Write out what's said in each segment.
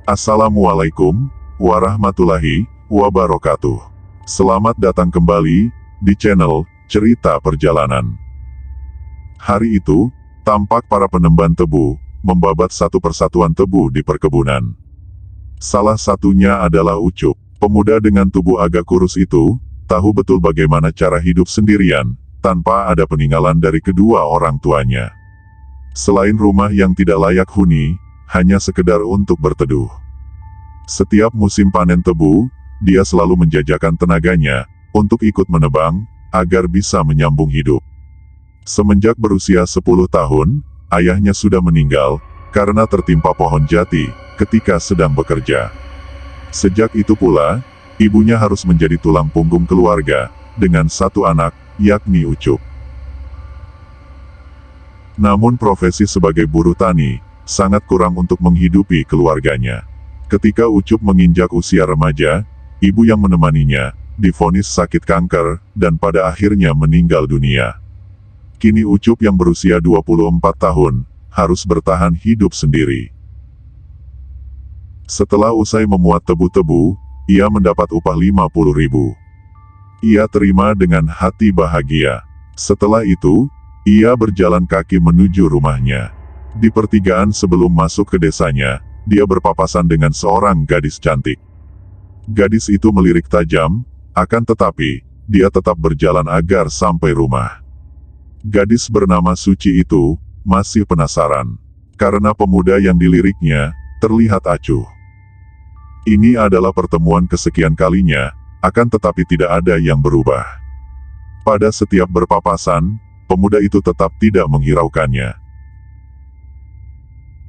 Assalamualaikum warahmatullahi wabarakatuh. Selamat datang kembali di channel Cerita Perjalanan. Hari itu, tampak para penemban tebu membabat satu persatuan tebu di perkebunan. Salah satunya adalah Ucup. Pemuda dengan tubuh agak kurus itu tahu betul bagaimana cara hidup sendirian tanpa ada peninggalan dari kedua orang tuanya. Selain rumah yang tidak layak huni, hanya sekedar untuk berteduh. Setiap musim panen tebu, dia selalu menjajakan tenaganya untuk ikut menebang agar bisa menyambung hidup. Semenjak berusia 10 tahun, ayahnya sudah meninggal karena tertimpa pohon jati ketika sedang bekerja. Sejak itu pula, ibunya harus menjadi tulang punggung keluarga dengan satu anak, yakni Ucup. Namun profesi sebagai buruh tani sangat kurang untuk menghidupi keluarganya. Ketika Ucup menginjak usia remaja, ibu yang menemaninya divonis sakit kanker dan pada akhirnya meninggal dunia. Kini Ucup yang berusia 24 tahun harus bertahan hidup sendiri. Setelah usai memuat tebu-tebu, ia mendapat upah 50.000. Ia terima dengan hati bahagia. Setelah itu, ia berjalan kaki menuju rumahnya. Di pertigaan sebelum masuk ke desanya, dia berpapasan dengan seorang gadis cantik. Gadis itu melirik tajam, akan tetapi, dia tetap berjalan agar sampai rumah. Gadis bernama Suci itu masih penasaran, karena pemuda yang diliriknya terlihat acuh. Ini adalah pertemuan kesekian kalinya, akan tetapi tidak ada yang berubah. Pada setiap berpapasan, pemuda itu tetap tidak menghiraukannya.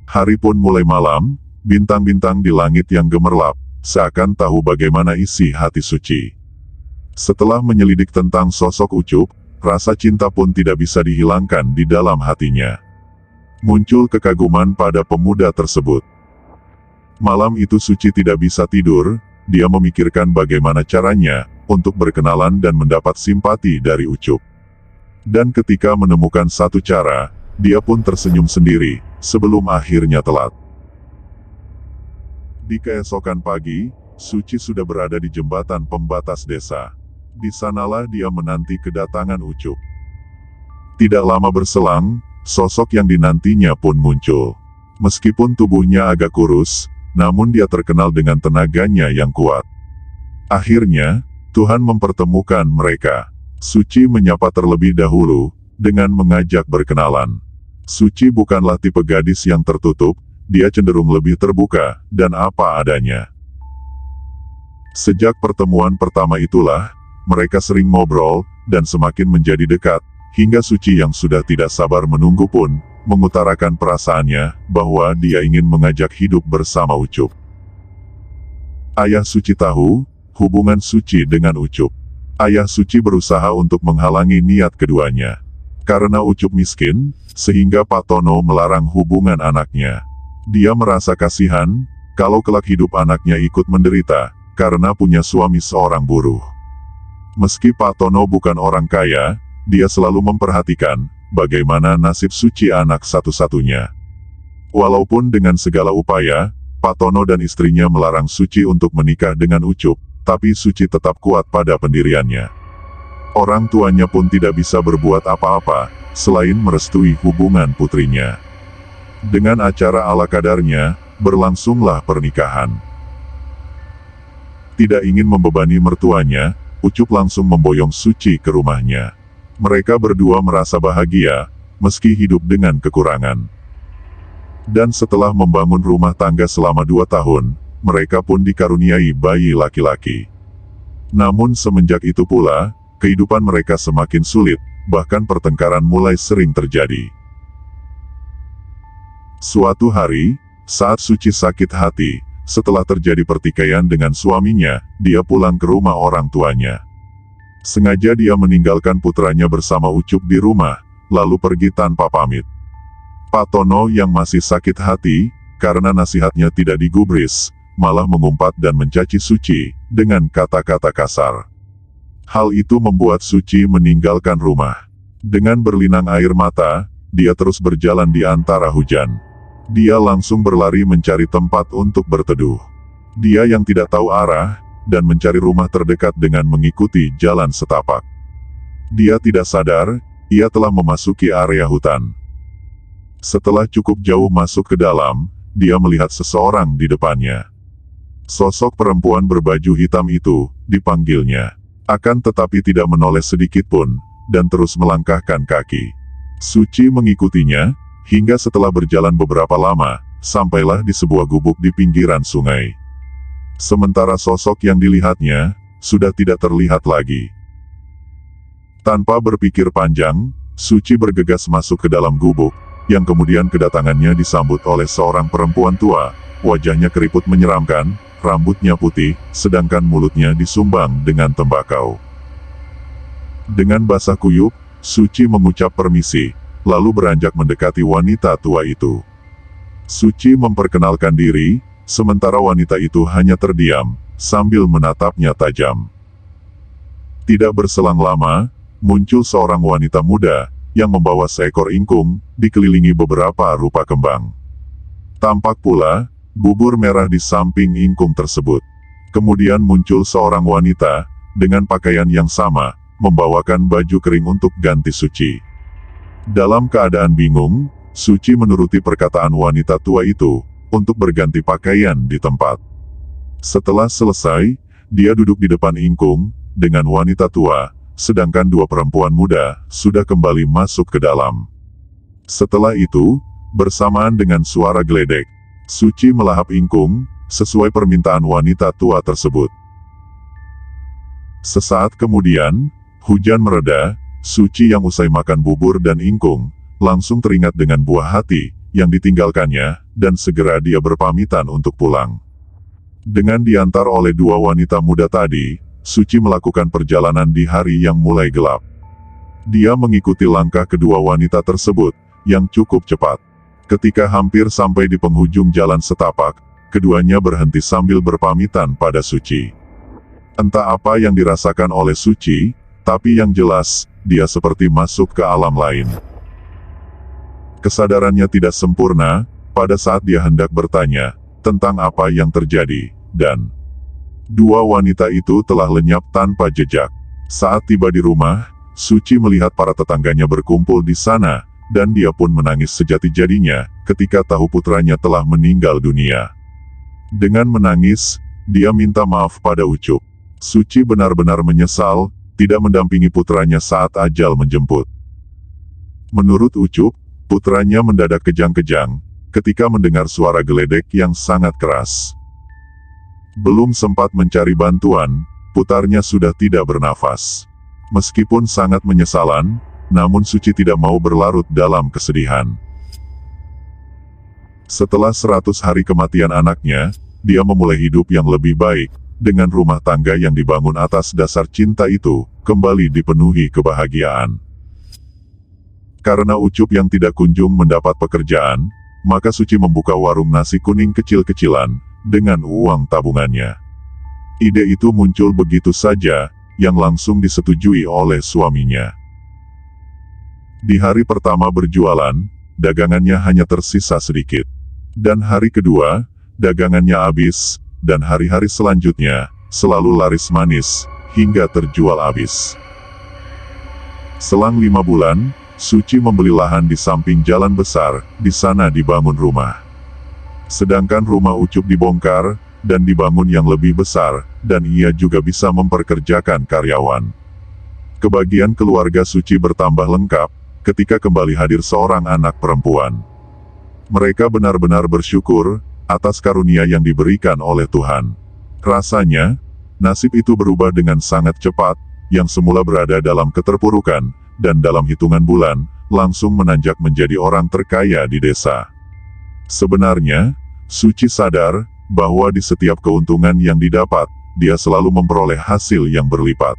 Hari pun mulai malam, bintang-bintang di langit yang gemerlap, seakan tahu bagaimana isi hati Suci. Setelah menyelidik tentang sosok Ucup, rasa cinta pun tidak bisa dihilangkan di dalam hatinya. Muncul kekaguman pada pemuda tersebut. Malam itu Suci tidak bisa tidur, dia memikirkan bagaimana caranya untuk berkenalan dan mendapat simpati dari Ucup. Dan ketika menemukan satu cara, dia pun tersenyum sendiri, sebelum akhirnya telat. Di keesokan pagi, Suci sudah berada di jembatan pembatas desa. Di sanalah dia menanti kedatangan Ucup. Tidak lama berselang, sosok yang dinantinya pun muncul. Meskipun tubuhnya agak kurus, namun dia terkenal dengan tenaganya yang kuat. Akhirnya, Tuhan mempertemukan mereka. Suci menyapa terlebih dahulu, dengan mengajak berkenalan. Suci bukanlah tipe gadis yang tertutup, dia cenderung lebih terbuka, dan apa adanya. Sejak pertemuan pertama itulah, mereka sering ngobrol, dan semakin menjadi dekat, hingga Suci yang sudah tidak sabar menunggu pun, mengutarakan perasaannya, bahwa dia ingin mengajak hidup bersama Ucup. Ayah Suci tahu, hubungan Suci dengan Ucup. Ayah Suci berusaha untuk menghalangi niat keduanya. Karena Ucup miskin, sehingga Pak Tono melarang hubungan anaknya. Dia merasa kasihan, kalau kelak hidup anaknya ikut menderita, karena punya suami seorang buruh. Meski Pak Tono bukan orang kaya, dia selalu memperhatikan, bagaimana nasib Suci anak satu-satunya. Walaupun dengan segala upaya, Pak Tono dan istrinya melarang Suci untuk menikah dengan Ucup, tapi Suci tetap kuat pada pendiriannya. Orang tuanya pun tidak bisa berbuat apa-apa, selain merestui hubungan putrinya. Dengan acara ala kadarnya, berlangsunglah pernikahan. Tidak ingin membebani mertuanya, Ucup langsung memboyong Suci ke rumahnya. Mereka berdua merasa bahagia, meski hidup dengan kekurangan. Dan setelah membangun rumah tangga selama 2 tahun, mereka pun dikaruniai bayi laki-laki. Namun semenjak itu pula, kehidupan mereka semakin sulit, bahkan pertengkaran mulai sering terjadi. Suatu hari, saat Suci sakit hati, setelah terjadi pertikaian dengan suaminya, dia pulang ke rumah orang tuanya. Sengaja dia meninggalkan putranya bersama Ucup di rumah, lalu pergi tanpa pamit. Pak Tono yang masih sakit hati, karena nasihatnya tidak digubris, malah mengumpat dan mencaci Suci, dengan kata-kata kasar. Hal itu membuat Suci meninggalkan rumah. Dengan berlinang air mata, dia terus berjalan di antara hujan. Dia langsung berlari mencari tempat untuk berteduh. Dia yang tidak tahu arah, dan mencari rumah terdekat dengan mengikuti jalan setapak. Dia tidak sadar, ia telah memasuki area hutan. Setelah cukup jauh masuk ke dalam, dia melihat seseorang di depannya. Sosok perempuan berbaju hitam itu, dipanggilnya. Akan tetapi tidak menoleh sedikit pun, dan terus melangkahkan kaki. Suci mengikutinya, hingga setelah berjalan beberapa lama, sampailah di sebuah gubuk di pinggiran sungai. Sementara sosok yang dilihatnya, sudah tidak terlihat lagi. Tanpa berpikir panjang, Suci bergegas masuk ke dalam gubuk, yang kemudian kedatangannya disambut oleh seorang perempuan tua, wajahnya keriput menyeramkan, rambutnya putih, sedangkan mulutnya disumbang dengan tembakau. Dengan basah kuyup, Suci mengucap permisi, lalu beranjak mendekati wanita tua itu. Suci memperkenalkan diri, sementara wanita itu hanya terdiam, sambil menatapnya tajam. Tidak berselang lama, muncul seorang wanita muda, yang membawa seekor ingkung, dikelilingi beberapa rupa kembang. Tampak pula, bubur merah di samping ingkung tersebut. Kemudian muncul seorang wanita, dengan pakaian yang sama, membawakan baju kering untuk ganti Suci. Dalam keadaan bingung, Suci menuruti perkataan wanita tua itu, untuk berganti pakaian di tempat. Setelah selesai, dia duduk di depan ingkung, dengan wanita tua, sedangkan dua perempuan muda, sudah kembali masuk ke dalam. Setelah itu, bersamaan dengan suara geledek, Suci melahap ingkung, sesuai permintaan wanita tua tersebut. Sesaat kemudian, hujan mereda, Suci yang usai makan bubur dan ingkung, langsung teringat dengan buah hati, yang ditinggalkannya, dan segera dia berpamitan untuk pulang. Dengan diantar oleh dua wanita muda tadi, Suci melakukan perjalanan di hari yang mulai gelap. Dia mengikuti langkah kedua wanita tersebut, yang cukup cepat. Ketika hampir sampai di penghujung jalan setapak, keduanya berhenti sambil berpamitan pada Suci. Entah apa yang dirasakan oleh Suci, tapi yang jelas, dia seperti masuk ke alam lain. Kesadarannya tidak sempurna, pada saat dia hendak bertanya, tentang apa yang terjadi, dan dua wanita itu telah lenyap tanpa jejak. Saat tiba di rumah, Suci melihat para tetangganya berkumpul di sana, dan dia pun menangis sejati-jadinya, ketika tahu putranya telah meninggal dunia. Dengan menangis, dia minta maaf pada Ucup. Suci benar-benar menyesal, tidak mendampingi putranya saat ajal menjemput. Menurut Ucup, putranya mendadak kejang-kejang, ketika mendengar suara geledek yang sangat keras. Belum sempat mencari bantuan, putarnya sudah tidak bernafas. Meskipun sangat menyesalan, namun Suci tidak mau berlarut dalam kesedihan. Setelah 100 hari kematian anaknya, dia memulai hidup yang lebih baik, dengan rumah tangga yang dibangun atas dasar cinta itu, kembali dipenuhi kebahagiaan. Karena Ucup yang tidak kunjung mendapat pekerjaan, maka Suci membuka warung nasi kuning kecil-kecilan, dengan uang tabungannya. Ide itu muncul begitu saja, yang langsung disetujui oleh suaminya. Di hari pertama berjualan, dagangannya hanya tersisa sedikit. Dan hari kedua, dagangannya habis, dan hari-hari selanjutnya, selalu laris manis, hingga terjual habis. Selang 5 bulan, Suci membeli lahan di samping jalan besar, di sana dibangun rumah. Sedangkan rumah Ucup dibongkar, dan dibangun yang lebih besar, dan ia juga bisa memperkerjakan karyawan. Kebahagiaan keluarga Suci bertambah lengkap, ketika kembali hadir seorang anak perempuan. Mereka benar-benar bersyukur, atas karunia yang diberikan oleh Tuhan. Rasanya, nasib itu berubah dengan sangat cepat, yang semula berada dalam keterpurukan, dan dalam hitungan bulan, langsung menanjak menjadi orang terkaya di desa. Sebenarnya, Suci sadar, bahwa di setiap keuntungan yang didapat, dia selalu memperoleh hasil yang berlipat.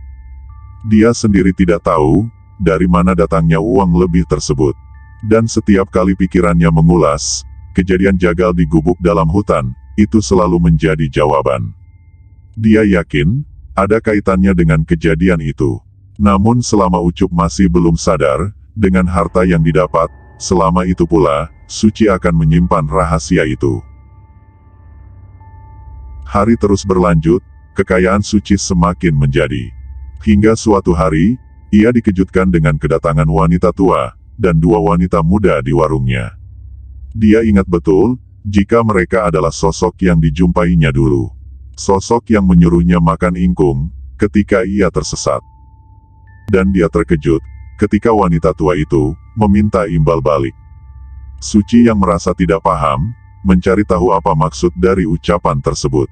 Dia sendiri tidak tahu, dari mana datangnya uang lebih tersebut. Dan setiap kali pikirannya mengulas, kejadian jagal di gubuk dalam hutan, itu selalu menjadi jawaban. Dia yakin, ada kaitannya dengan kejadian itu. Namun selama Ucup masih belum sadar, dengan harta yang didapat, selama itu pula, Suci akan menyimpan rahasia itu. Hari terus berlanjut, kekayaan Suci semakin menjadi. Hingga suatu hari, ia dikejutkan dengan kedatangan wanita tua, dan dua wanita muda di warungnya. Dia ingat betul, jika mereka adalah sosok yang dijumpainya dulu. Sosok yang menyuruhnya makan ingkung, ketika ia tersesat. Dan dia terkejut, ketika wanita tua itu, meminta imbal balik. Suci yang merasa tidak paham, mencari tahu apa maksud dari ucapan tersebut.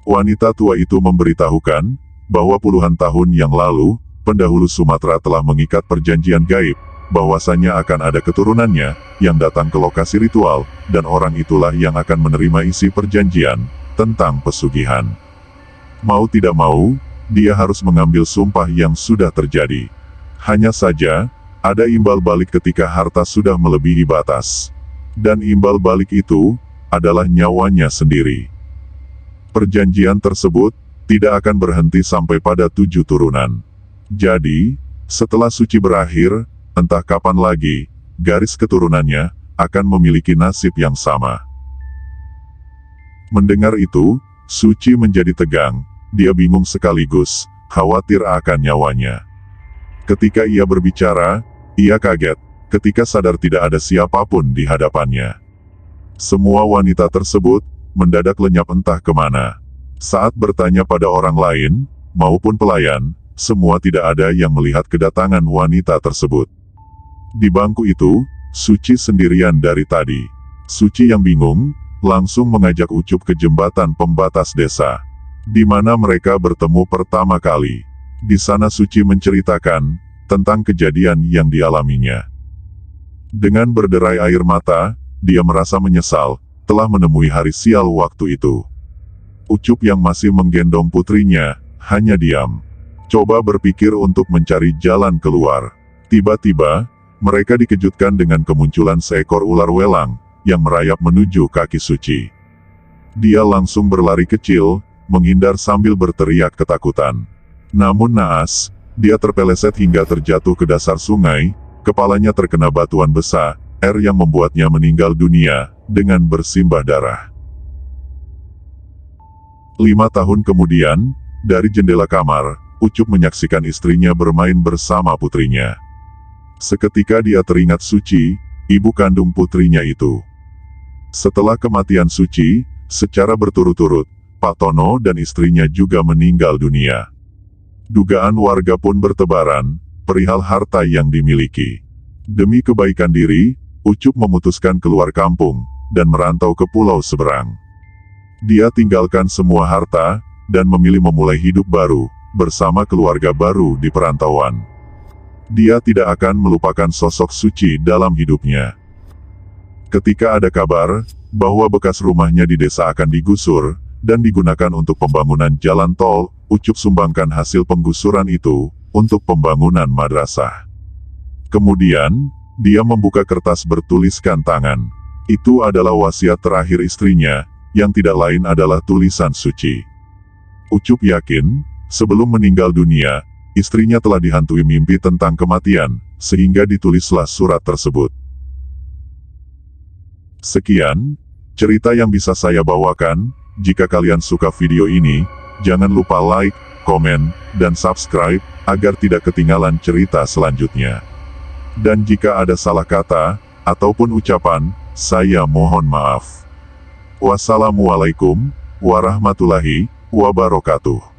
Wanita tua itu memberitahukan, bahwa puluhan tahun yang lalu, pendahulu Sumatera telah mengikat perjanjian gaib, bahwasanya akan ada keturunannya, yang datang ke lokasi ritual, dan orang itulah yang akan menerima isi perjanjian, tentang pesugihan. Mau tidak mau, dia harus mengambil sumpah yang sudah terjadi. Hanya saja, ada imbal balik ketika harta sudah melebihi batas. Dan imbal balik itu, adalah nyawanya sendiri. Perjanjian tersebut, tidak akan berhenti sampai pada 7 turunan. Jadi, setelah Suci berakhir, entah kapan lagi, garis keturunannya, akan memiliki nasib yang sama. Mendengar itu, Suci menjadi tegang, dia bingung sekaligus, khawatir akan nyawanya. Ketika ia berbicara, ia kaget, ketika sadar tidak ada siapapun di hadapannya. Semua wanita tersebut, mendadak lenyap entah kemana. Saat bertanya pada orang lain, maupun pelayan, semua tidak ada yang melihat kedatangan wanita tersebut. Di bangku itu, Suci sendirian dari tadi. Suci yang bingung, langsung mengajak Ucup ke jembatan pembatas desa, di mana mereka bertemu pertama kali. Di sana Suci menceritakan, tentang kejadian yang dialaminya. Dengan berderai air mata, dia merasa menyesal, telah menemui hari sial waktu itu. Ucup yang masih menggendong putrinya, hanya diam. Coba berpikir untuk mencari jalan keluar. Tiba-tiba, mereka dikejutkan dengan kemunculan seekor ular welang, yang merayap menuju kaki Suci. Dia langsung berlari kecil, menghindar sambil berteriak ketakutan. Namun naas, dia terpeleset hingga terjatuh ke dasar sungai, kepalanya terkena batuan besar, yang membuatnya meninggal dunia, dengan bersimbah darah. 5 tahun kemudian, dari jendela kamar, Ucup menyaksikan istrinya bermain bersama putrinya. Seketika dia teringat Suci, ibu kandung putrinya itu. Setelah kematian Suci, secara berturut-turut, Pak Tono dan istrinya juga meninggal dunia. Dugaan warga pun bertebaran, perihal harta yang dimiliki. Demi kebaikan diri, Ucup memutuskan keluar kampung, dan merantau ke pulau seberang. Dia tinggalkan semua harta, dan memilih memulai hidup baru, bersama keluarga baru di perantauan. Dia tidak akan melupakan sosok Suci dalam hidupnya. Ketika ada kabar, bahwa bekas rumahnya di desa akan digusur, dan digunakan untuk pembangunan jalan tol, Ucup sumbangkan hasil penggusuran itu, untuk pembangunan madrasah. Kemudian, dia membuka kertas bertuliskan tangan. Itu adalah wasiat terakhir istrinya, yang tidak lain adalah tulisan Suci. Ucup yakin, sebelum meninggal dunia, istrinya telah dihantui mimpi tentang kematian, sehingga ditulislah surat tersebut. Sekian, cerita yang bisa saya bawakan. Jika kalian suka video ini, jangan lupa like, komen, dan subscribe, agar tidak ketinggalan cerita selanjutnya. Dan jika ada salah kata, ataupun ucapan, saya mohon maaf. Wassalamualaikum warahmatullahi wabarakatuh.